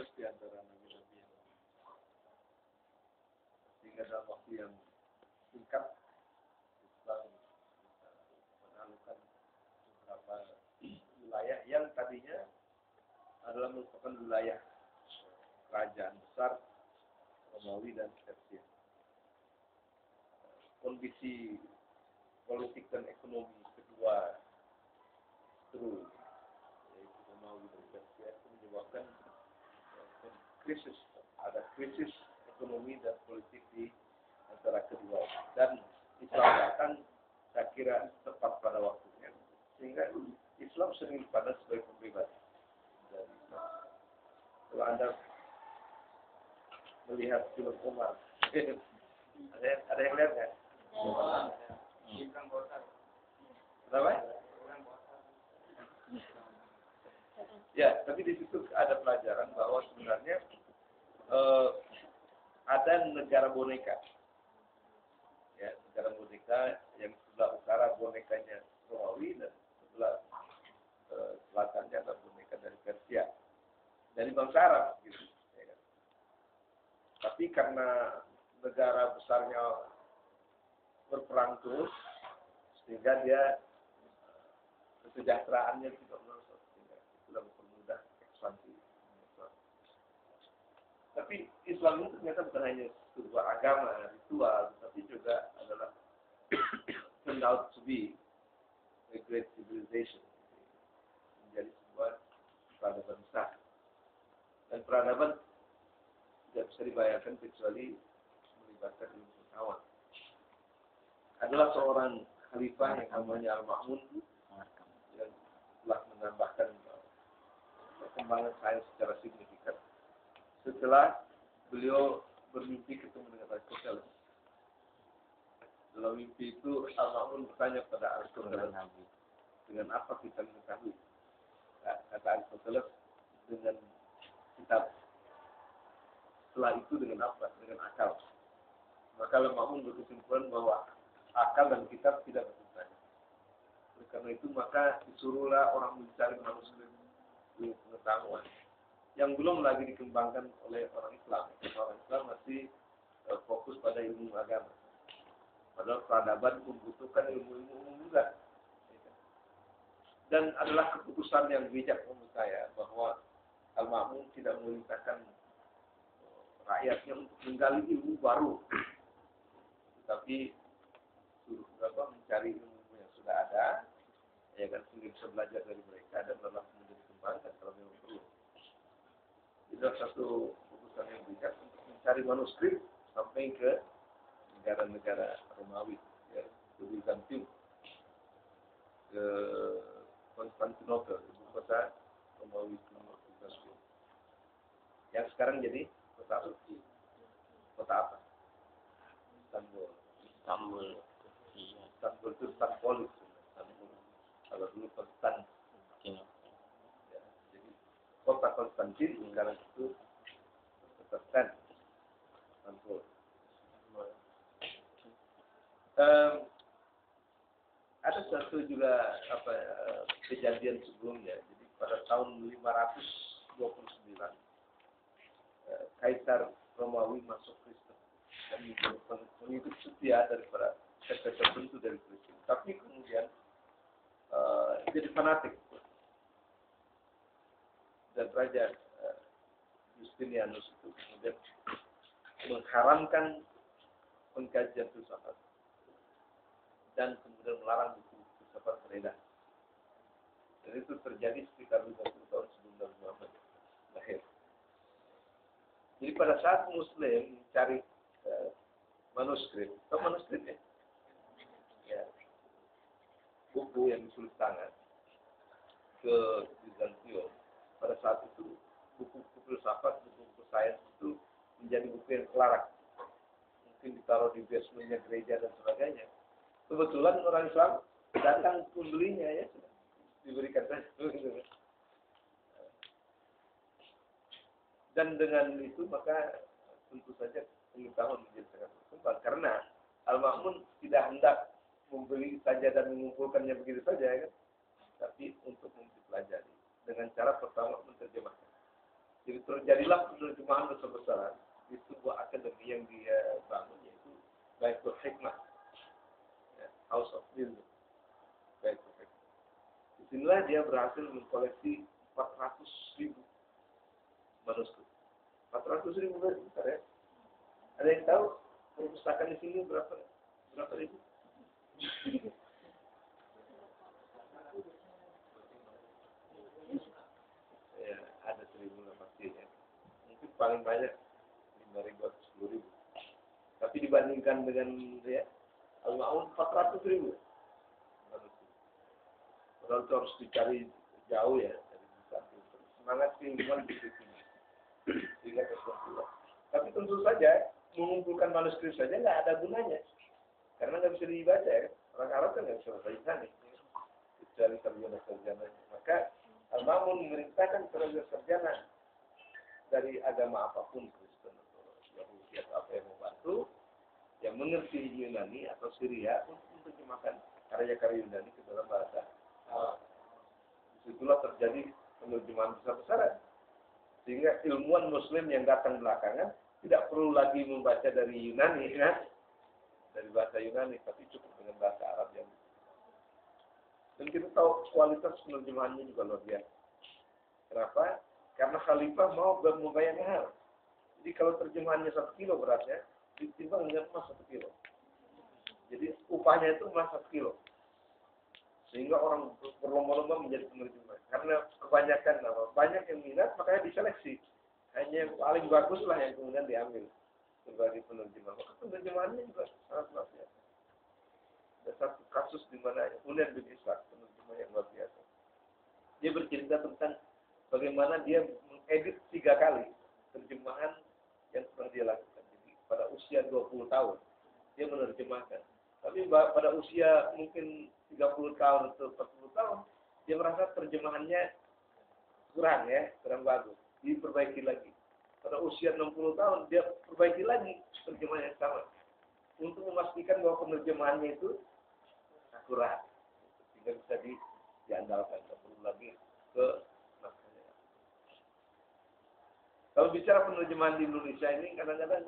proses di antara nabi-nabi yang sehingga dalam waktu yang singkat Islam menaklukkan beberapa wilayah yang tadinya adalah merupakan wilayah kerajaan besar Romawi dan Persia. Kondisi politik dan ekonomi kedua seru, yaitu Romawi dan Persia, itu menyebabkan krisis, ada krisis ekonomi dan politik di antara kedua, dan Islam datang saya kira tepat pada waktunya, sehingga Islam sering pada sebagai pembebas dari Islam. Kalau Anda melihat film Umar, ada yang lihat nggak? Kenapa? Ya, tapi di situ ada pelajaran bahwa sebenarnya ada negara boneka. Ya, negara boneka yang sebelah utara bonekanya Romawi dan sebelah selatannya ada boneka dari Persia, dari bangsa Arab gitu. Ya kan? Tapi karena negara besarnya berperang terus, sehingga dia kesejahteraannya tidak merosot, sehingga sudah mempermudah ekspansi. Tapi Islam itu ternyata bukan hanya sebuah agama, ritual, tapi juga adalah turned out to be a great civilization, menjadi sebuah peradaban besar. Dan peradaban tidak bisa dibayangkan kecuali melibatkan ilmu pengetahuan. Adalah seorang khalifah yang namanya Al-Ma'mun yang telah menambahkan perkembangan sains secara signifikan. Setelah beliau bermimpi ketemu dengan Aristoteles. Dalam mimpi itu Al-Ma'mun bertanya pada Aristoteles, dengan apa kita mengetahui? Kata Aristoteles, dengan kitab. Setelah itu dengan apa? Dengan akal. Maka Al-Ma'mun berkesimpulan bahwa akal dan kitab tidak bertentangan. Oleh karena itu maka disuruhlah orang mencari manuskrip ilmu pengetahuan yang belum lagi dikembangkan oleh orang Islam. Orang Islam masih fokus pada ilmu agama. Padahal peradaban membutuhkan ilmu-ilmu umum juga. Dan adalah keputusan yang bijak menurut saya bahwa Al-Ma'mun tidak memerintahkan rakyatnya untuk menggali ilmu baru, tetapi mencari ilmu yang sudah ada, ya kan, sehingga bisa belajar dari mereka dan lalu kemudian dikembangkan kalau memang perlu. Itu satu keputusan yang bijak untuk mencari manuskrip sampai ke negara-negara Romawi, ya, ke Bizantium, ke Konstantinopel, ibu kota Romawi Bizantium, yang sekarang jadi kota Turki. Kota apa? Istanbul. Istanbul itu Stanpolis. Kalau dulu Konstantin. Ya, jadi kota Konstantin sekarang itu kota Istanbul. Ada satu juga kejadian sebelumnya. Jadi pada tahun 529 Kaisar Romawi masuk Kristen dan mengikut setia daripada sekte tertentu dari Kristen. Tapi kemudian jadi fanatik. Dan Raja Justinianus itu kemudian mengharamkan pengkajian filsafat dan kemudian melarang buku filsafat beredar. Dan itu terjadi sekitar 50 tahun sebelum Nabi Muhammad lahir. Jadi pada saat Muslim mencari manuskrip, atau manuskrip ya, buku yang ditulis tangan ke Bizantium, pada saat itu buku-buku filsafat, buku-buku sains itu menjadi buku yang terlarang. Mungkin ditaruh di basementnya gereja dan sebagainya. Kebetulan orang Islam datang membelinya, ya, diberikan saja. Dan dengan itu maka tentu saja pengetahuan menjadi sangat berkembang, karena Al-Ma'mun tidak hendak membeli saja dan mengumpulkannya begitu saja, kan? Tapi untuk mempelajari dengan cara pertama menerjemahkan. Jadi terjadilah penerjemahan besar-besaran di sebuah akademi yang dia bangun, yaitu Baitul Hikmah, ya, House of Wisdom, Baitul Hikmah. Disinilah dia berhasil mengkoleksi 400.000 manuskrip. 400.000 besar ya. Ada yang tahu perpustakaan di sini berapa ribu? Ya, ada 1.000 lah pastinya. Mungkin paling banyak 5.000 atau 10.000. Tapi dibandingkan dengan ya, Al-Ma'un 400.000. Padahal itu harus dicari jauh ya dari samping. Semangat keilmuan di situ. Sehingga terkumpul. Tapi tentu saja mengumpulkan manuskrip saja nggak ada gunanya, karena nggak bisa dibaca ya. Orang Arab kan nggak bisa baca nih, kecuali sarjana-sarjana. Maka Al-Ma'mun memerintahkan sarjana dari agama apapun, Kristen atau Yahudi atau apa yang membantu, yang mengerti Yunani atau Syria untuk menerjemahkan karya-karya Yunani ke dalam bahasa Arab. Disitulah terjadi penerjemahan besar-besaran. Sehingga ilmuwan Muslim yang datang belakangan tidak perlu lagi membaca dari Yunani, kan? Dari bahasa Yunani, tapi cukup dengan bahasa Arab yang. Dan kita tahu kualitas penerjemahannya juga luar biasa. Kenapa? Karena Khalifah mau membayar mahal. Jadi kalau terjemahannya 1 kilo beratnya, ditimbang dengan emas 1 kilo. Jadi upahnya itu emas 1 kilo. Sehingga orang berlomba-lomba menjadi penerjemah. Karena kebanyakan banyak yang minat, makanya diseleksi. Hanya yang paling bagus lah yang kemudian diambil sebagai penerjemah. Maka penerjemahannya juga sangat luar biasa. Ada satu kasus di mana Unen bin Ishaq, penerjemah yang luar biasa. Dia bercerita tentang bagaimana dia mengedit 3 kali terjemahan yang pernah dia lakukan. Jadi pada usia 20 tahun dia menerjemahkan. Tapi pada usia mungkin 30 tahun atau 40 tahun dia merasa terjemahannya kurang bagus. Diperbaiki lagi. Pada usia 60 tahun dia perbaiki lagi terjemahan yang sama untuk memastikan bahwa penerjemahannya itu akurat sehingga bisa diandalkan, tidak perlu lagi ke naskahnya. Kalau bicara penerjemahan di Indonesia ini kadang-kadang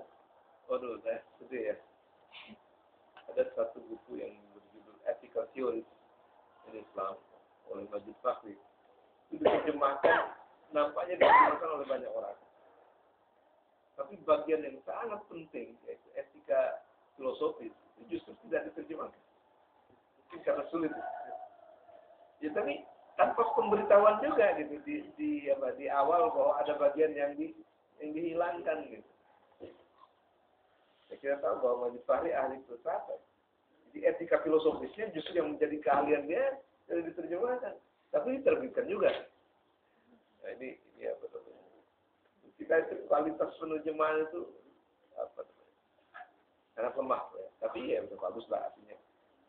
saya sedih ya. Ada satu buku yang berjudul Ethical Theories in Islam oleh Majid Fakhri. Itu diterjemahkan, nampaknya diterjemahkan oleh banyak orang. Tapi bagian yang sangat penting, yaitu etika filosofis, itu justru tidak diterjemahkan. Mungkin karena sulit. Ya, tapi tanpa pemberitahuan juga gitu di awal bahwa ada bagian yang dihilangkan gitu. Saya kira tahu bahwa Majid Fakhri ahli filsafat. Jadi etika filosofisnya justru yang menjadi keahlian dia tidak diterjemahkan, tapi diterbitkan juga. Nah ini ya betul. Kita itu kualitas penerjemahan itu sangat lemah ya. Tapi ya udah bagus lah artinya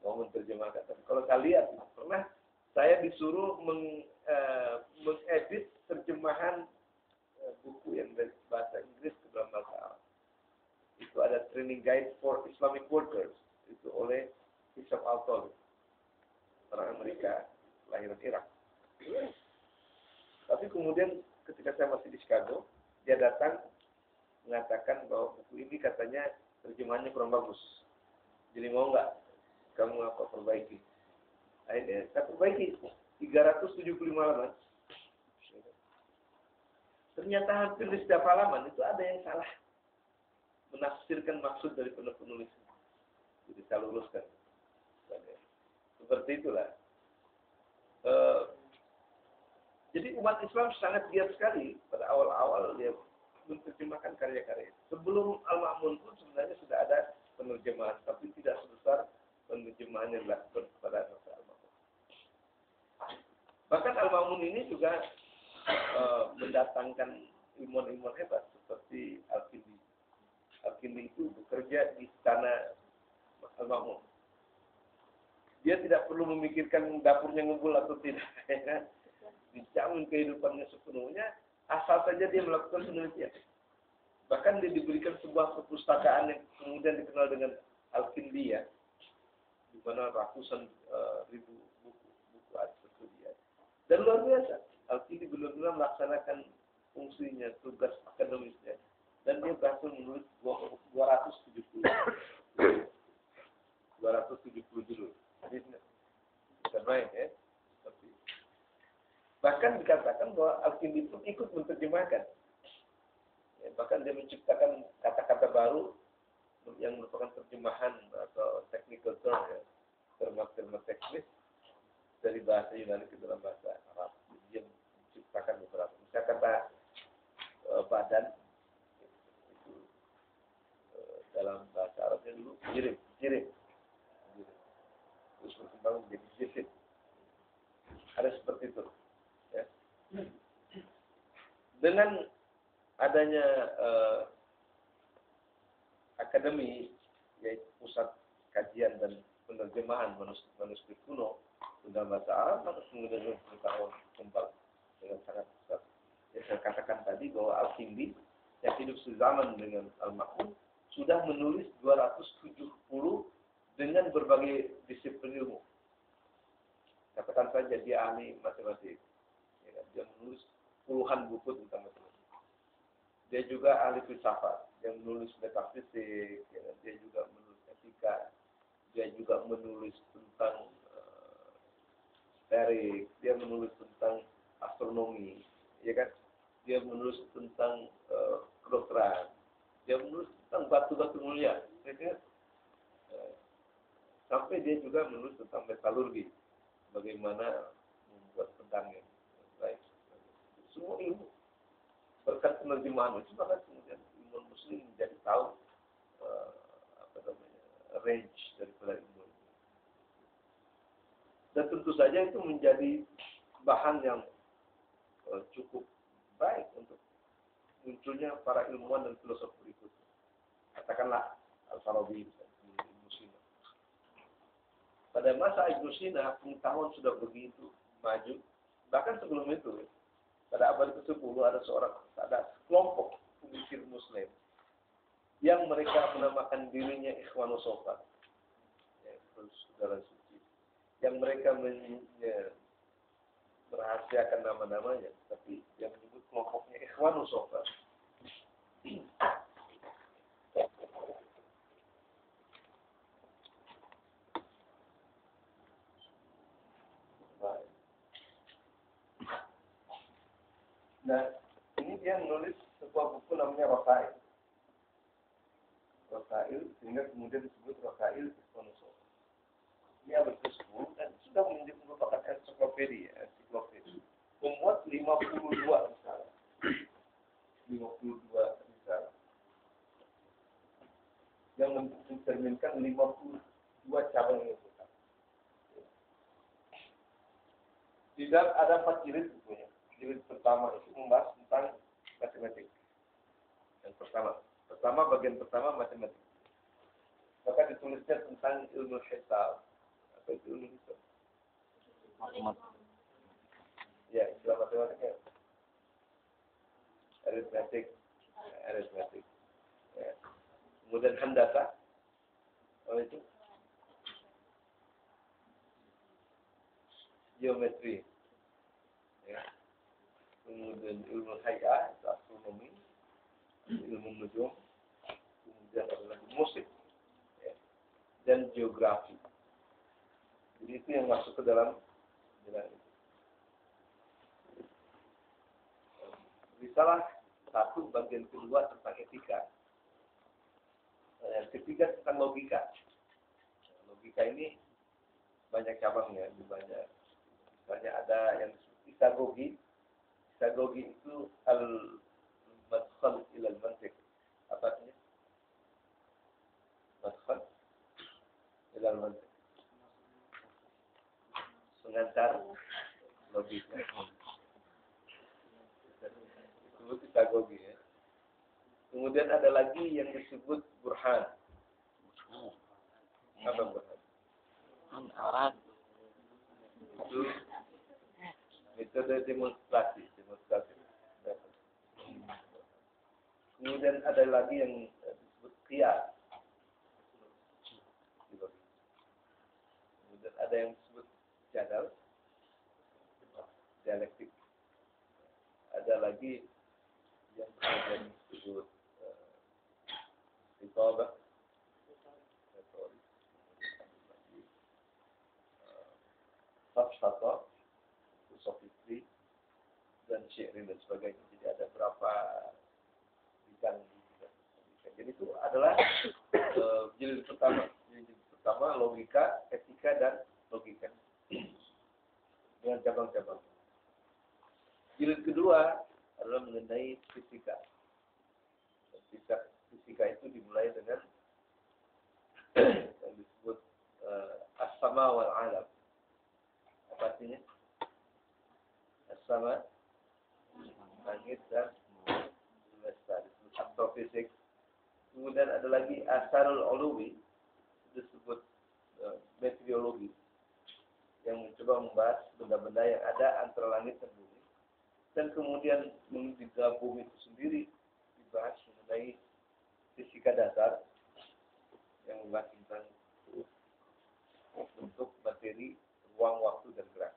mau menerjemahkan. Tapi kalau saya lihat pernah saya disuruh mengedit terjemahan buku yang dari bahasa Inggris ke dalam bahasa Arab. Itu ada training guide for Islamic workers itu oleh Hisham Al-Tolib, orang Amerika, lahiran Irak. Tapi kemudian ketika saya masih di Chicago, dia datang mengatakan bahwa buku ini katanya terjemahannya kurang bagus. Jadi mau nggak kamu perbaiki? Akhirnya saya perbaiki 375 halaman. Ternyata hampir di setiap halaman itu ada yang salah menafsirkan maksud dari penulis. Jadi saya luruskan. Seperti itulah. Jadi umat Islam sangat giat sekali pada awal-awal dia menerjemahkan karya-karya. Sebelum Al-Ma'mun pun sebenarnya sudah ada penerjemahan, tapi tidak sebesar penerjemahan yang dilakukan pada masa Al-Ma'mun. Bahkan Al-Ma'mun ini juga mendatangkan ilmuwan-ilmuwan hebat seperti Al-Kindi. Al-Kindi itu bekerja di istana Al-Ma'mun. Dia tidak perlu memikirkan dapurnya ngumpul atau tidak. Dijamin kehidupannya sepenuhnya, asal saja dia melakukan penelitian. Bahkan dia diberikan sebuah perpustakaan yang kemudian dikenal dengan Al-Kindi ya, di mana ratusan ribu buku tersedia. Dan luar biasa, Al-Kindi benar-benar melaksanakan fungsinya, tugas akademisnya, dan dia berhasil menulis 270 judul. Jadi bukan main ya. Bahkan dikatakan bahwa Al-Kindi pun ikut menerjemahkan. Ya, bahkan dia menciptakan kata-kata baru yang merupakan terjemahan atau technical term, ya, terma-terma teknis dari bahasa Yunani ke dalam bahasa Arab. Dia menciptakan beberapa. Misalnya kata badan itu dalam bahasa Arabnya dulu jirim. Terus berkembang menjadi jisim. Ada seperti itu. Ya. Dengan adanya akademi, yaitu pusat kajian dan penerjemahan manuskrip kuno dalam bahasa Arab, maka kemudian pengetahuan kembang dengan sangat besar. Ya, saya katakan tadi bahwa Al-Kindi yang hidup sezaman dengan Al-Ma'mun sudah menulis 270 dengan berbagai disiplin ilmu. Katakan saja dia ahli matematik, ya, dia menulis puluhan buku tentang matematik. Dia juga ahli filsafat, yang menulis metafisik, ya, dia juga menulis etika, dia juga menulis tentang teorik, dia menulis tentang astronomi, ya kan? Dia menulis tentang kedokteran, dia menulis tentang batu-batu mulia, ya kan? Sampai dia juga menulis tentang metalurgi, bagaimana membuat pedang yang baik. Semua ilmu berkat penerjemahan itu, maka kemudian ilmu muslim menjadi tahu range daripada ilmu. Dan tentu saja itu menjadi bahan yang cukup baik untuk munculnya para ilmuwan dan filosof berikut. Katakanlah Al-Farabi, Ibnu Sina. Pada masa Ibnu Sina, pengetahuan sudah begitu maju. Bahkan sebelum itu, pada abad ke-10 ada kelompok pemikir Muslim yang mereka menamakan dirinya Ikhwanus Sofat, ya, saudara suci, yang mereka merahasiakan nama-namanya, tapi yang menyebut kelompoknya Ikhwanus Sofat. Nah, ini dia menulis sebuah buku namanya Rasail, sehingga kemudian disebut Rasail Ikhwanus Sofat. Dia berkesubuh dan sudah menjadi merupakan ensiklopedia. Memuat 52 risalah. 52 risalah. Yang mencerminkan 52 cabang ilmu. Di dalam ada 4 jilid bukunya. Jilid pertama itu membahas tentang matematik. Yang pertama bagian pertama matematik. Maka ditulisnya tentang ilmu hisab. Apa itu ilmu hisab? Matematik. Ya, istilah matematiknya. Aritmetik. Ya. Kemudian handasa. Apa itu? Geometri. Ya. Kemudian ilmu hay'ah, astronomi, ilmu nujum, kemudian ada lagi musik, ya, dan geografi. Jadi itu yang masuk ke dalam itu. Risalah 1 bagian kedua tentang etika. Yang ketiga tentang logika. Logika ini banyak cabangnya, banyak. Misalnya ada yang isagogi. Isagogi itu al-madkhal ilal mantiq. Apa artinya? Madkhal ilal mantiq. Pengantar logika. Disebut isagogi, ya. Kemudian ada lagi yang disebut burhan. Apa burhan? Itu metode demonstrasi. Kemudian ada lagi yang disebut qiyas. Kemudian ada yang disebut jadal, dialektik. Ada lagi falsafah, filsafat dan syi'rin dan sebagainya. Jadi ada berapa bidang. Jadi itu adalah jilid pertama. Jilid pertama logika, etika dan logika dengan cabang-cabang. Jilid kedua adalah mengenai fisika. Fisika itu dimulai dengan yang disebut as-sama wal alam. Apa artinya? As-sama, langit dan semesta. Disebut astrofisik. Kemudian ada lagi asarul uluwi, disebut meteorologi, yang mencoba membahas benda-benda yang ada antara langit dan bumi. Dan kemudian di dalam bumi itu sendiri dibahas mengenai fisika dasar yang membahas tentang bentuk, materi, ruang, waktu, dan gerak.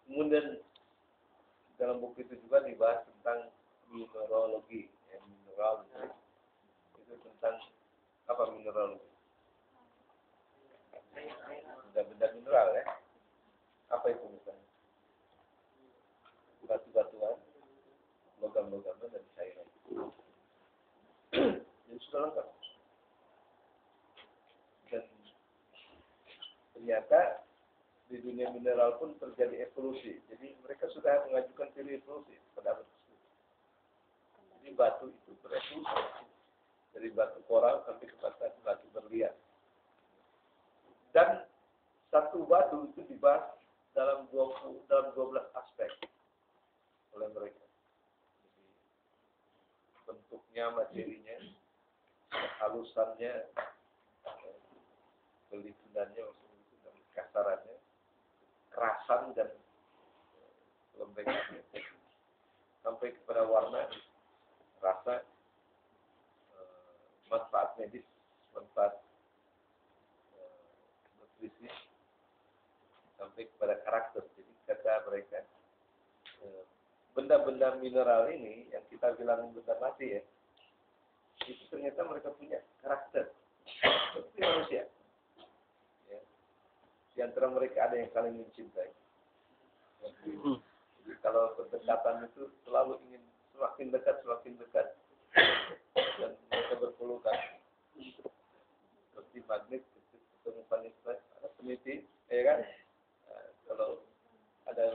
Kemudian dalam buku itu juga dibahas tentang mineralogi. Mineral itu tentang apa mineralogi? Benda-benda mineral ya. Apa itu misalnya? Batu-batuan, logam-logaman dan cairan. Jadi sudah lengkap. Dan ternyata di dunia mineral pun terjadi evolusi. Jadi mereka sudah mengajukan teori evolusi pada abad ke-10. Jadi batu itu berevolusi dari batu koral sampai ke batu berlian. Dan satu batu itu dibahas dalam 12 aspek oleh mereka. Jadi, bentuknya, materinya, halusannya, kelimpunannya, kasarannya, kerasan dan lembengannya, sampai kepada warna, rasa, manfaat medis, manfaat nutrisi, sampai kepada karakter. Jadi kata mereka, benda-benda mineral ini yang kita bilang benda mati ya, itu ternyata mereka punya karakter seperti manusia. Ya. Di antara mereka ada yang saling mencintai. Jadi kalau berdekatan itu selalu ingin semakin dekat, dan mereka berpelukan seperti magnet, ketemu planet, ada peneliti, ya kan? Nah, kalau ada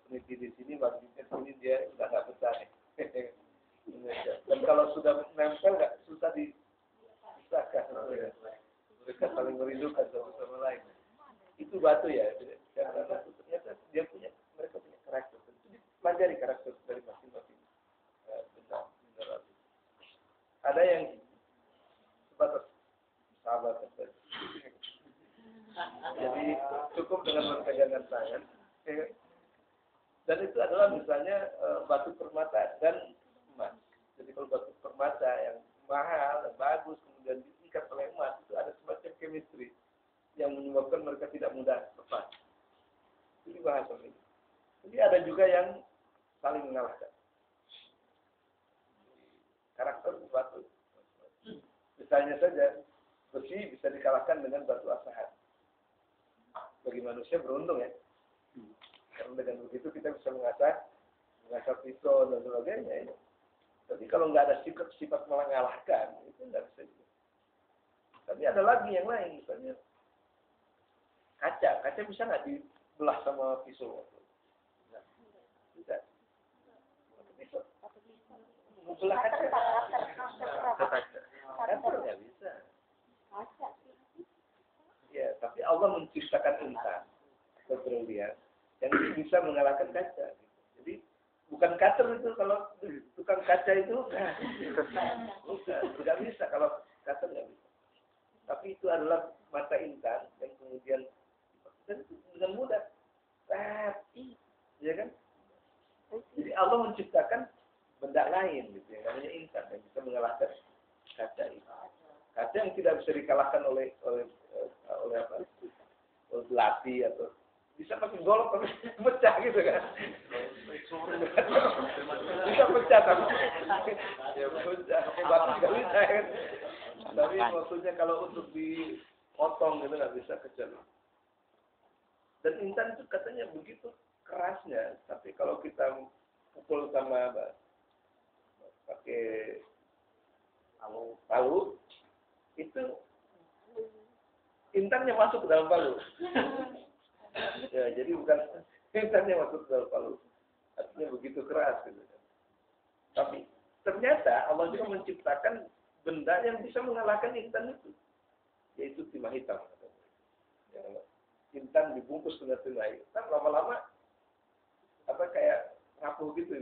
peneliti di sini, magnetnya sini dia udah nggak betah nih. Dan kalau sudah nempel nggak susah dipisahkan. Mereka saling merindukan satu sama lain. Itu batu ya. Karena ternyata mereka punya karakter. Itu dipelajari karakter dari masing-masing benda mineral. Ada yang sebatas sahabat saja. Jadi cukup dengan berpegangan tangan. Dan itu adalah misalnya batu permata dan emas. Jadi kalau batu permata yang mahal, bagus, kemudian diikat oleh emas, itu ada semacam chemistry yang menyebabkan mereka tidak mudah lepas. Ini bahasa ini. Jadi ada juga yang saling mengalahkan. Karakter batu. Misalnya saja, besi bisa dikalahkan dengan batu asahan. Bagi manusia beruntung ya. Karena dengan begitu kita bisa mengasah pisau dan sebagainya. Ya. Tapi kalau nggak ada sifat mengalahkan, itu nggak bisa juga. Tapi ada lagi yang lain, misalnya kaca. Kaca bisa nggak dibelah sama pisau? Nggak. Bisa. Pisau. Membelah kaca. Kaca nggak bisa. Ya, tapi Allah menciptakan insan berlian yang bisa mengalahkan kaca. Jadi bukan cutter itu, kalau tukang kaca itu bukan, tidak bisa kalau cutter nggak bisa. Tapi itu adalah mata insan yang kemudian dan dengan mudah, ya kan? Jadi Allah menciptakan benda lain, gitu, yang namanya insan yang bisa mengalahkan kaca itu. Kaca yang tidak bisa dikalahkan oleh apa? Oleh belati atau bisa pakai golok tapi pecah gitu kan? Bisa pecah tapi ya pecah. Batu nggak bisa kan? Tapi maksudnya kalau untuk dipotong gitu nggak bisa kecil. Dan intan itu katanya begitu kerasnya, tapi kalau kita pukul sama pakai palu itu intannya masuk ke dalam palu. Ya, jadi bukan intannya masuk ke dalam palu. Artinya begitu keras gitu. Tapi ternyata Allah juga menciptakan benda yang bisa mengalahkan intan itu, yaitu timah hitam. Ya, intan dibungkus dengan timah hitam, lama-lama kayak rapuh gitu.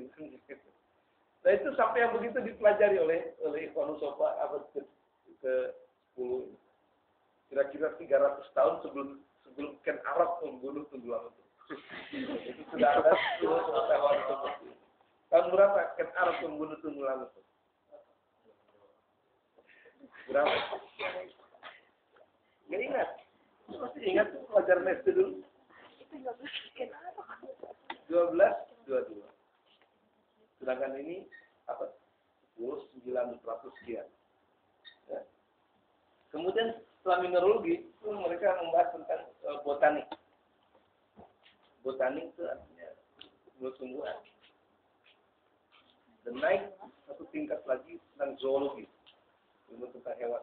Nah itu sampai yang begitu dipelajari oleh Ibnu Sofa abad ke-10. Kira-kira 300 tahun sebelum Ken Arab membunuh tenggelam itu. Itu sudah ada pengetahuan seperti itu. Tahun berapa Ken Arab membunuh tenggelam itu? Berapa? Nggak ingat. Masih ingat tuh pelajaran SD dulu? 1222. Sedangkan ini 900 sekian. Ya. Kemudian setelah mineralogi itu mereka membahas tentang botanik. Botanik itu artinya tumbuh-tumbuhan. Dan naik satu tingkat lagi tentang zoologi, ilmu tentang hewan.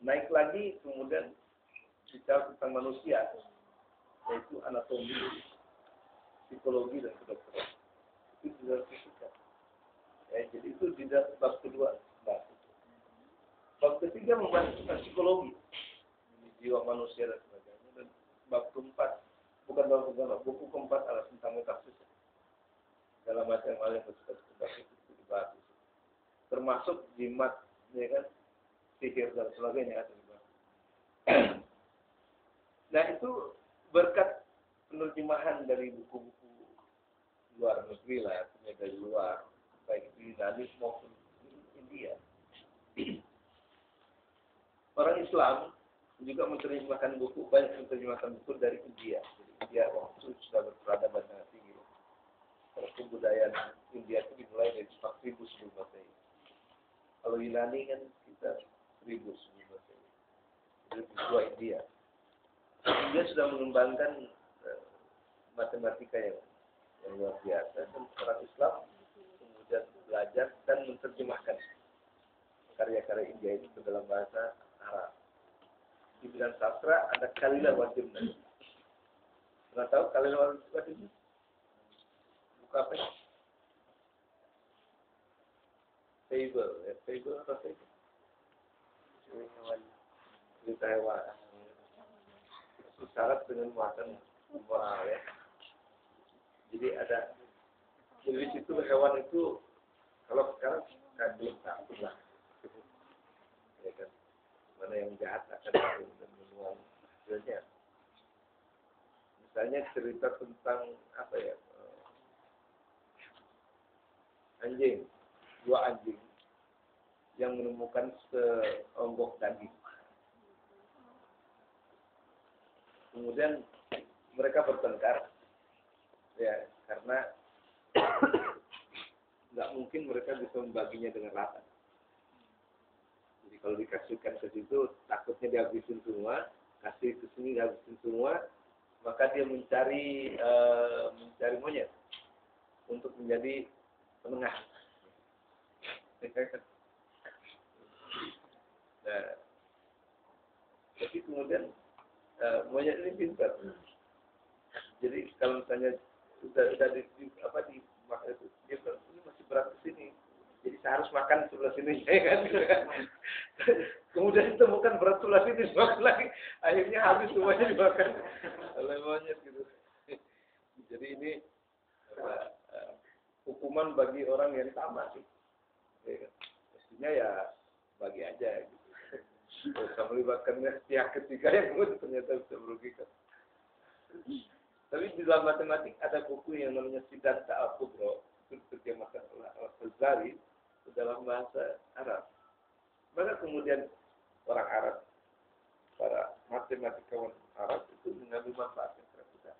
Naik lagi kemudian bicara tentang manusia, yaitu anatomi, psikologi dan kedokteran. Itu sudah fisika. Ya, jadi itu di bab kedua. Bab ketiga membahas tentang psikologi, jiwa manusia dan sebagainya. Dan bab keempat, buku keempat adalah tentang metafisik. Dalam macam hal yang bersifat itu dibahas. Termasuk jimat, ya kan, sihir dan sebagainya ada dibahas. Nah itu berkat penerjemahan dari buku-buku luar negeri lah, dari luar, baik di Yunani maupun di India. Orang Islam juga menerjemahkan buku, banyak menerjemahkan buku dari India. Jadi India waktu itu sudah berperadaban sangat tinggi. Kalau kebudayaan India itu dimulai dari 4.000 sebelum Masehi. Kalau Yunani kan kita 1.000 sebelum Masehi. Jadi tua India. India sudah mengembangkan matematika yang luar biasa, dan orang Islam kemudian belajar dan menerjemahkan karya-karya India itu ke dalam bahasa Arab. Di bidang sastra ada Kalilah Wajib. Pernah tahu Kalilah Wajib? Buku apa ya? Fable atau Fable? Cerita hewan. Itu syarat dengan muatan moral ya. Jadi ada, jadi situ hewan itu kalau sekarang kan belum takut lah. Ya kan, mana yang jahat akan takut dan menuang hasilnya. Misalnya cerita tentang anjing, 2 anjing yang menemukan seonggok daging. Kemudian mereka bertengkar, ya karena nggak mungkin mereka bisa membaginya dengan rata. Jadi kalau dikasihkan ke situ, takutnya dihabisin semua, kasih ke sini dihabisin semua, maka dia mencari monyet untuk menjadi penengah. Nah, tapi kemudian monyet ini pintar. Jadi kalau misalnya sudah di makan itu, dia bilang ini masih berat ke sini, jadi saya harus makan sebelah sini, ya kan? Kemudian ditemukan berat sebelah sini, makan lagi, akhirnya habis semuanya dimakan oleh monyet gitu. Jadi ini hukuman bagi orang yang sama sih. Ya, mestinya ya bagi aja gitu. Kalau melibatkan pihak ketiga yang ternyata bisa merugikan. Tapi di dalam matematik ada buku yang namanya Siddhartha Al-Kubra, itu diterjemahkan oleh Al-Fazari dalam bahasa Arab. Maka kemudian orang Arab, para matematikawan Arab itu mengambil manfaat yang sangat besar.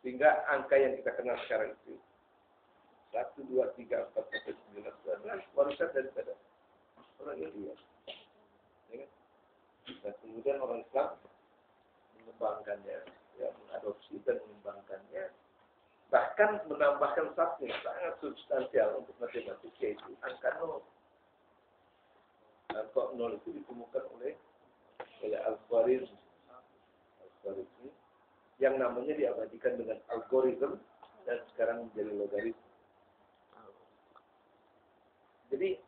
Sehingga angka yang kita kenal sekarang itu 1, 2, 3, 4, sampai 9 adalah warisan daripada orang India. Ya kan? Dan kemudian orang Islam mengembangkannya. dan mengembangkannya, bahkan menambahkan satu yang sangat substansial untuk matematik, yaitu angka nol. Angka nol itu ditemukan oleh Al-Khwarizmi yang namanya diabadikan dengan algoritma dan sekarang menjadi logaritma. Jadi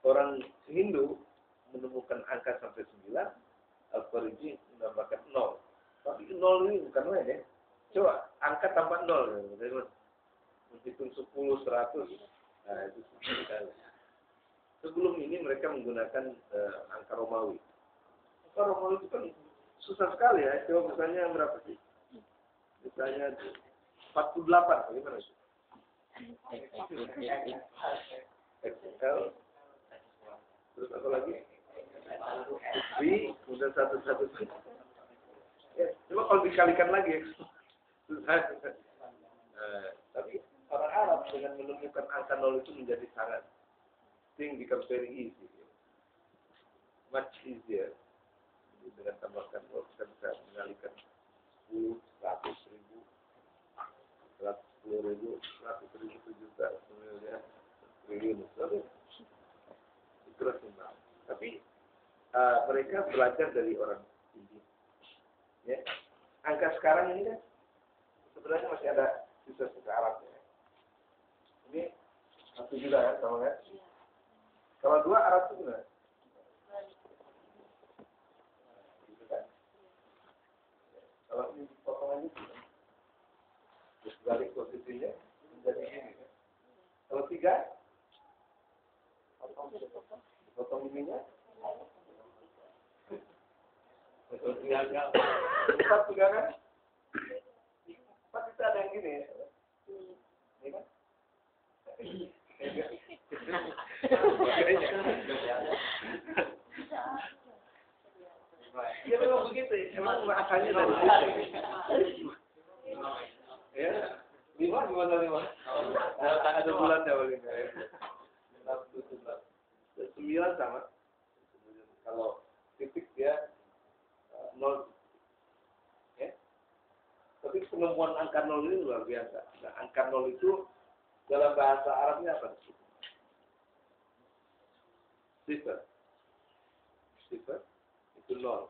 orang Hindu menemukan angka sampai 9, Al-Khwarizmi menambahkan 0. Tapi 0 ini bukan lain ya. Coba angka tambah 0. Menghitung 10, 100. Nah, itu sekali. Sebelum ini mereka menggunakan angka Romawi. Angka Romawi itu kan susah sekali ya. Coba misalnya berapa sih? Misalnya 48. Bagaimana sih? XL. Terus apa lagi? B, kemudian 111. Ya, coba kalau dikalikan lagi. Tapi orang Arab dengan menemukan angka 0 itu menjadi sangat thing becomes very easy. Much easier. Dengan tambahkan 0 kita bisa mengalihkan 10, 100 ribu, 110 ribu, 100 ribu, 1 juta, miliar, triliun. Itulah semua. Tapi mereka belajar dari orang India. Ya. Angka sekarang ini kan sebenarnya masih ada sisa-sisa Arabnya. Ini 1 juta kan, sama kan? Kalau 2 Arab itu benar. Gitu kan? Kalau ini potongan itu, terus balik posisinya menjadi ini. Kan? Kalau 3, potong ininya. 4 juga kan? 4 itu ada yang gini ya. Ini kan? Ya memang begitu ya. Emang asalnya dari situ. Ya. 5 gimana 5? Ada bulannya paling. 9 sama. Kalau titik dia 0. Ya. Tapi penemuan angka 0 ini luar biasa. Nah, angka 0 itu dalam bahasa Arabnya apa? Sifar. Sifar itu 0.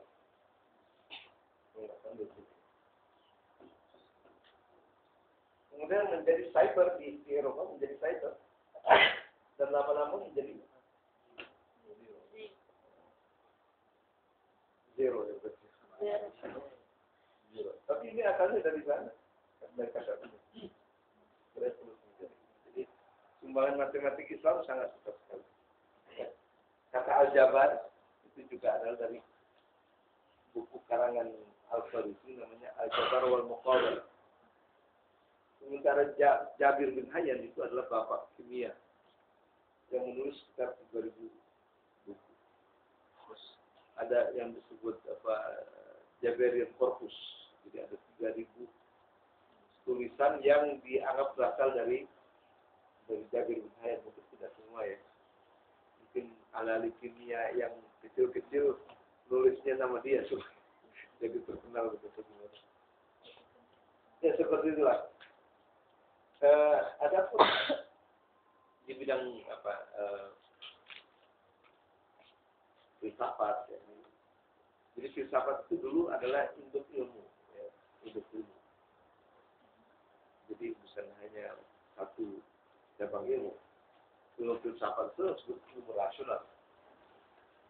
Kemudian menjadi cyber di Eropa menjadi cyber. Dan lama-lama menjadi zero. Tapi ini asalnya dari sana. Dari kata ini. Jadi sumbangan matematik Islam sangat besar sekali. Kata Al-Jabar itu juga adalah dari buku karangan Al-Khwarizmi namanya Al-Jabar wal Muqawwal. Sementara Jabir bin Hayyan itu adalah bapak kimia yang menulis sekitar 3000 buku. Terus ada yang disebut Jabarian Corpus. Jadi ada 3000 tulisan yang dianggap berasal dari Jabir bin Hayyan, mungkin tidak semua ya. Mungkin ahli kimia yang kecil-kecil nulisnya nama dia jadi terkenal begitu. Ya seperti itulah. Ada pun di bidang filsafat. Ya. Jadi filsafat itu dulu adalah induk ilmu, ya, induk ilmu. Jadi bukan hanya satu cabang ilmu. Ilmu filsafat itu disebut ilmu rasional.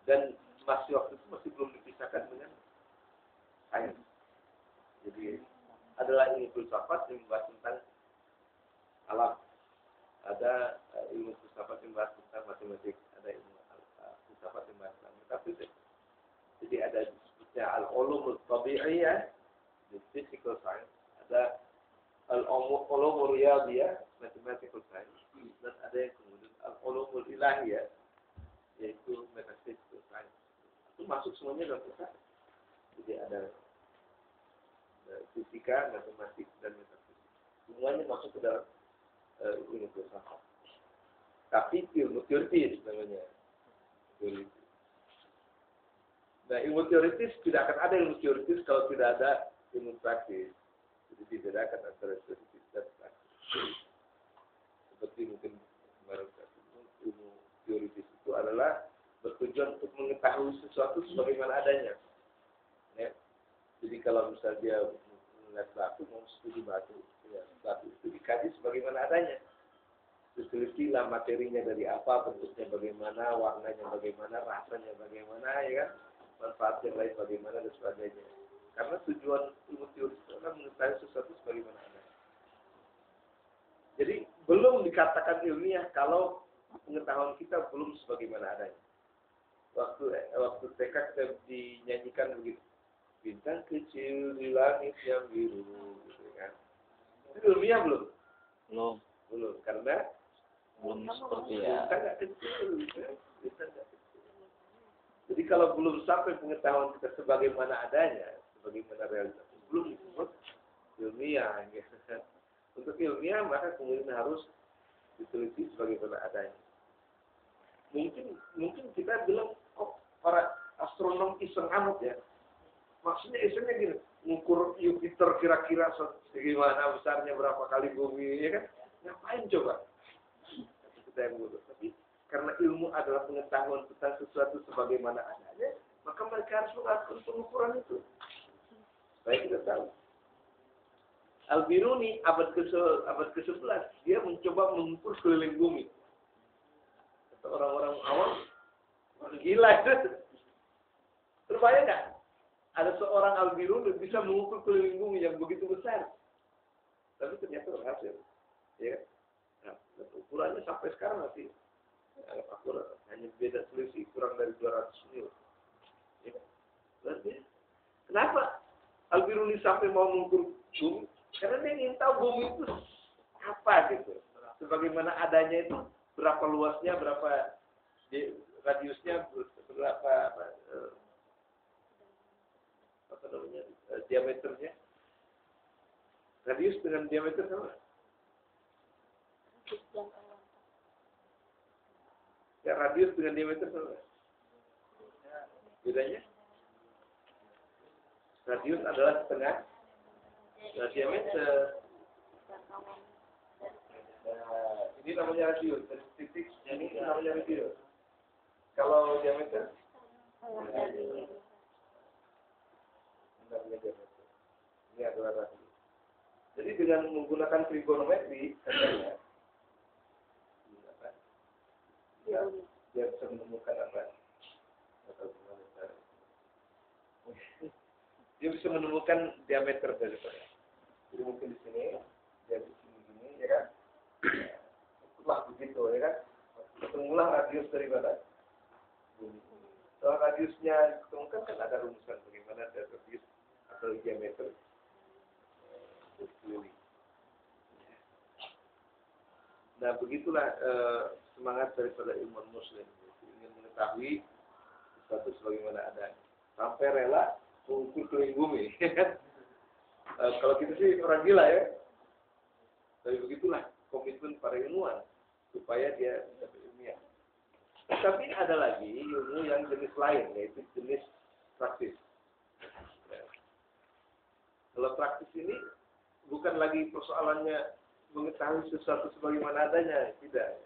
Dan waktu itu masih belum dipisahkan dengan sains. Jadi adalah ilmu filsafat yang membahas tentang alam. Ada ilmu filsafat yang membahas tentang matematik. Ada ilmu filsafat yang membahas tentang metafisik. Jadi ada disebutnya al-ulum al-tabi'iyah, the physical science. Ada al-ulum al-riyadiyah, mathematical science. Dan ada yang kemudian al-ulum al-ilahiyah, yaitu metaphysical science. Itu masuk semuanya dalam filsafat. Jadi ada fisika, matematik, dan metafisik. Semuanya masuk ke dalam ilmu filsafat. Tapi ilmu teoritis namanya. Teoritis. Nah, ilmu teoritis tidak akan ada ilmu teoritis kalau tidak ada ilmu praktis. dibedakan antara teoritis dan praktis. Seperti mungkin kemarin ilmu teoritis itu adalah bertujuan untuk mengetahui sesuatu sebagaimana adanya. Ya. Jadi kalau misalnya dia melihat batu, mau studi batu, ya, batu itu dikaji sebagaimana adanya. Ditelitilah materinya dari apa, bentuknya bagaimana, warnanya bagaimana, rasanya bagaimana, ya kan, manfaat yang lain bagaimana dan sebagainya. Karena tujuan ilmu teori itu adalah mengetahui sesuatu sebagaimana adanya. Jadi belum dikatakan ilmiah kalau pengetahuan kita belum sebagaimana adanya. Waktu TK kita dinyanyikan begitu, bintang kecil di langit yang biru, gitu kan. Itu ilmiah belum? Belum, karena belum seperti ya. bintang nggak kecil, kan? Bintang nggak kecil. Jadi kalau belum sampai pengetahuan kita sebagaimana adanya, sebagaimana realitas, belum disebut ilmiah. Gitu. Untuk ilmiah maka kemudian harus diteliti sebagaimana adanya. Mungkin kita bilang, kok para astronom iseng amat ya. Maksudnya isengnya gini, ngukur Jupiter kira-kira segimana besarnya, berapa kali bumi, ya kan? Ngapain coba? Kita yang bodoh. Tapi karena ilmu adalah pengetahuan tentang sesuatu sebagaimana adanya, maka mereka harus melakukan pengukuran itu. Supaya kita tahu. Al-Biruni abad ke-11 dia mencoba mengukur keliling bumi. Kata orang-orang awam, gila itu. Terbayang nggak? Ada seorang Al-Biruni bisa mengukur keliling bumi yang begitu besar. Tapi ternyata berhasil. Ya. Nah, ukurannya sampai sekarang masih akurat. Hanya beda selisih kurang dari 200 mil. Ya. Berarti, kenapa Al-Biruni sampai mau mengukur bumi? Karena dia ingin tahu bumi itu apa gitu. Sebagaimana adanya itu, berapa luasnya, berapa radiusnya, berapa diameternya. Radius dengan diameter sama? Ya, radius dengan diameter sama? Bedanya? Radius adalah setengah diameter. Ini namanya radius. Dari titik ini namanya radius. Kalau diameter? Ini adalah radius. Jadi dengan menggunakan trigonometri, katanya, dia bisa menemukan apa? Dia bisa menemukan diameter daripada. Jadi mungkin di sini, dia di sini, ya kan? Lah begitu, ya kan? Ketemulah radius daripada. Kalau radiusnya ditemukan kan ada rumusan bagaimana ada radius atau diameter. Nah, begitulah semangat daripada ilmuwan muslim, ingin mengetahui sesuatu sebagaimana adanya, sampai rela mengukur keliling bumi. Kalau kita sih orang gila ya, tapi begitulah komitmen para ilmuwan supaya dia dapat ilmiah. Tapi ada lagi ilmu yang jenis lain, yaitu jenis praktis. Kalau praktis ini bukan lagi persoalannya mengetahui sesuatu sebagaimana adanya, tidak.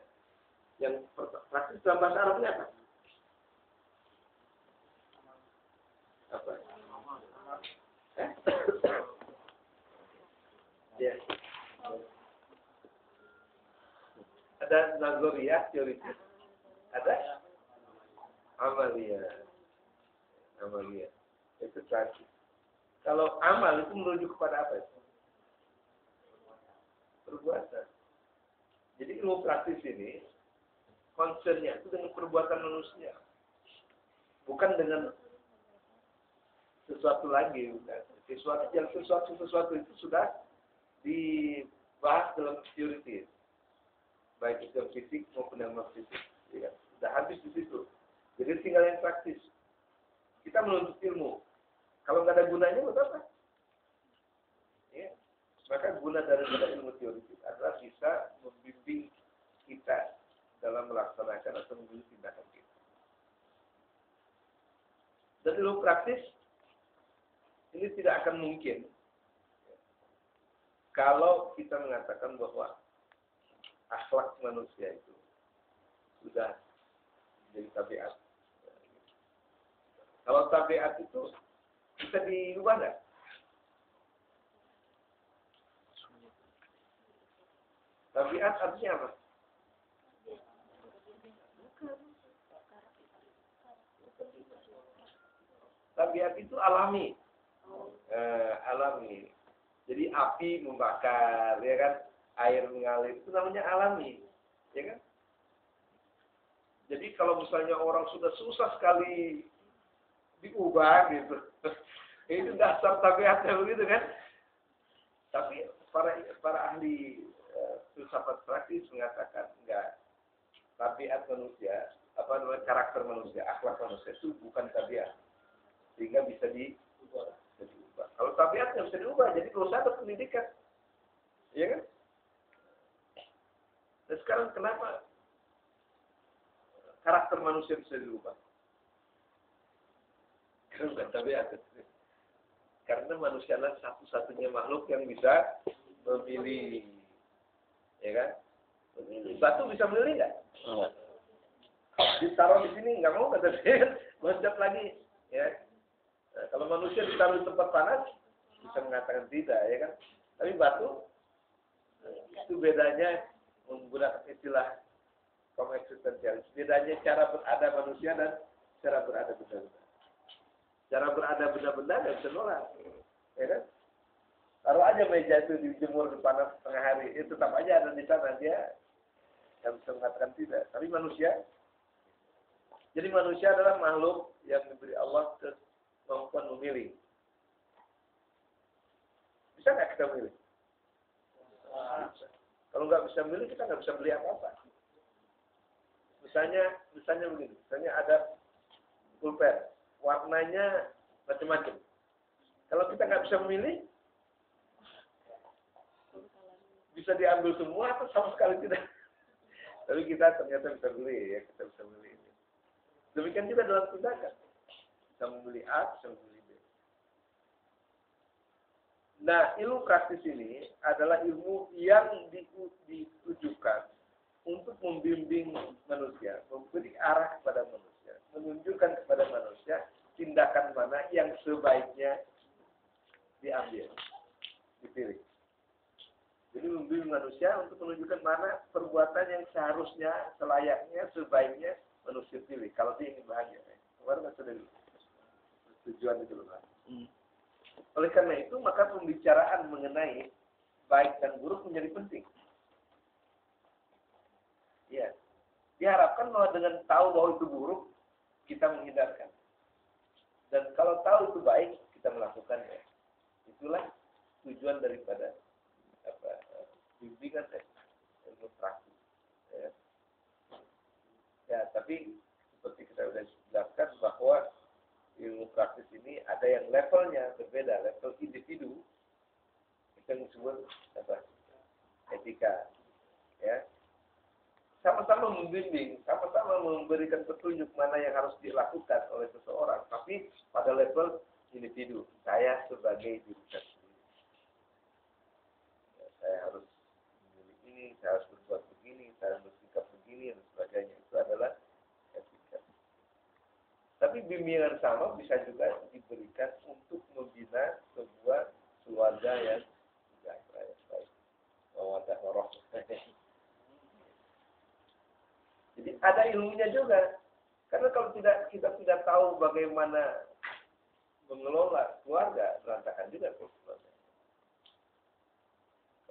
Yang praktis dalam bahasa Arabnya apa? Apa? Ya. Ada nazariyah, teoritis. Ada amaliyah. Itu praktis. Kalau amal itu merujuk kepada apa? Perbuatan. Jadi ilmu praktis ini concernnya itu dengan perbuatan manusia, bukan dengan sesuatu lagi. Sesuatu itu sudah dibahas dalam teoritis, baik itu yang fisik maupun yang non fisik. Ya, sudah habis di situ. Jadi tinggal yang praktis. Kita menuntut ilmu. Kalau nggak ada gunanya, buat apa? Ya. Maka guna dari ilmu teoritis adalah bisa membimbing kita dalam melaksanakan atau mengambil tindakan kita. Dan ilmu praktis ini tidak akan mungkin kalau kita mengatakan bahwa akhlak manusia itu sudah jadi tabiat. Kalau tabiat itu bisa dirubah nggak? Tabiat artinya apa? Tabiat itu alami. Alami. Jadi api membakar, ya kan? Air mengalir, itu namanya alami. Ya kan? Jadi kalau misalnya orang sudah susah sekali diubah gitu, itu dasar tabiatnya begitu kan? Tapi para ahli filsafat praktis mengatakan enggak. Tabiat manusia, apa namanya, karakter manusia, akhlak manusia itu bukan tabiat, sehingga bisa diubah. Kalau tabiatnya bisa diubah, jadi kalau ada pendidikan, ya kan? Dan sekarang kenapa karakter manusia bisa diubah? Karena bukan tabiat. Karena manusia adalah satu-satunya makhluk yang bisa memilih, ya kan? Memilih. Batu bisa memilih nggak? Ditaruh di sini nggak mau, kata dia, loncat lagi, ya. Nah, kalau manusia ditaruh di tempat panas bisa mengatakan tidak, ya kan? Tapi batu itu bedanya menggunakan istilah koeksistensialis. Bedanya cara berada manusia dan cara berada benda-benda. Cara berada benda-benda nggak bisa nolak, ya kan? Taruh aja meja itu dijemur di panas setengah hari, itu tetap aja ada di sana, dia nggak bisa mengatakan tidak. Tapi manusia, jadi manusia adalah makhluk yang diberi Allah kemampuan memilih. Bisa nggak kita memilih? Bisa. Kalau nggak bisa memilih, kita nggak bisa beli apa-apa. Misalnya begini, misalnya ada pulpen, warnanya macam-macam. Kalau kita nggak bisa memilih, bisa diambil semua atau sama sekali tidak. Tapi kita ternyata bisa beli, ya, kita bisa beli. Demikian juga dalam tindakan. Bisa membeli A, bisa membeli B. Nah, ilmu praktis ini adalah ilmu yang ditujukan untuk membimbing manusia, memberi arah kepada manusia, menunjukkan kepada manusia tindakan mana yang sebaiknya diambil, dipilih. Jadi membimbing manusia untuk menunjukkan mana perbuatan yang seharusnya, selayaknya, sebaiknya manusia pilih. Kalau dia ingin bahagia. Kemarin sudah tujuan itu loh. Oleh karena itu, maka pembicaraan mengenai baik dan buruk menjadi penting. Ya, diharapkan bahwa dengan tahu bahwa itu buruk, kita menghindarkan. Dan kalau tahu itu baik, kita melakukannya. Itulah tujuan daripada bimbingan ilmu praktis. Ya, tapi seperti kita sudah jelaskan bahwa ilmu praktis ini ada yang levelnya berbeda, level individu kita disebut etika, ya. Sama-sama membimbing, sama-sama memberikan petunjuk mana yang harus dilakukan oleh seseorang, tapi pada level individu. Saya sebagai diri saya sendiri, ya, saya harus memilih ini, saya harus berbuat begini, saya harus bersikap begini, dan sebagainya. Itu adalah etika. Tapi bimbingan sama bisa juga diberikan untuk membina sebuah keluarga yang sejahtera, yang baik. Mawaddah warahmah. Jadi ada ilmunya juga. Karena kalau kita tidak tahu bagaimana mengelola keluarga, berantakan juga keluarga.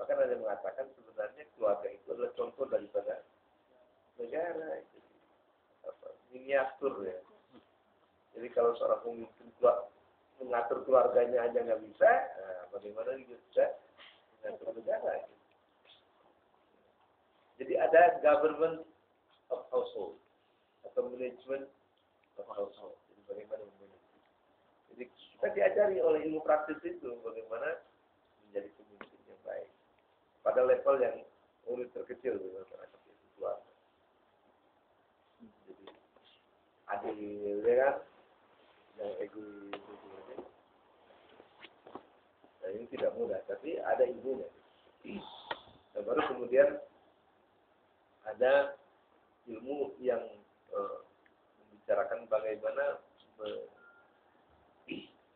Bahkan ada yang mengatakan sebenarnya keluarga itu adalah contoh daripada negara. Miniatur, ya. Jadi kalau seorang pemimpin mengatur keluarganya aja nggak bisa, nah bagaimana dia bisa mengatur negara? Gitu. Jadi ada government of household atau management of household. Jadi bagaimana memanage. Jadi kita diajari oleh ilmu praktis itu bagaimana menjadi pemimpin yang baik pada level yang unit terkecil di masyarakat itu keluarga. Jadi adil, ya kan? Yang egois. Nah, ini tidak mudah, tapi ada ilmunya. Nah, baru kemudian ada ilmu yang membicarakan bagaimana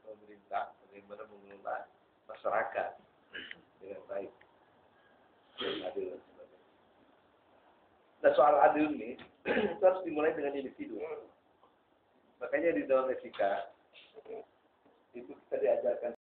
memerintah, bagaimana mengelola masyarakat dengan baik, dengan adil dan sebagainya. Nah, soal adil ini itu harus dimulai dengan individu. Makanya di dalam etika itu kita diajarkan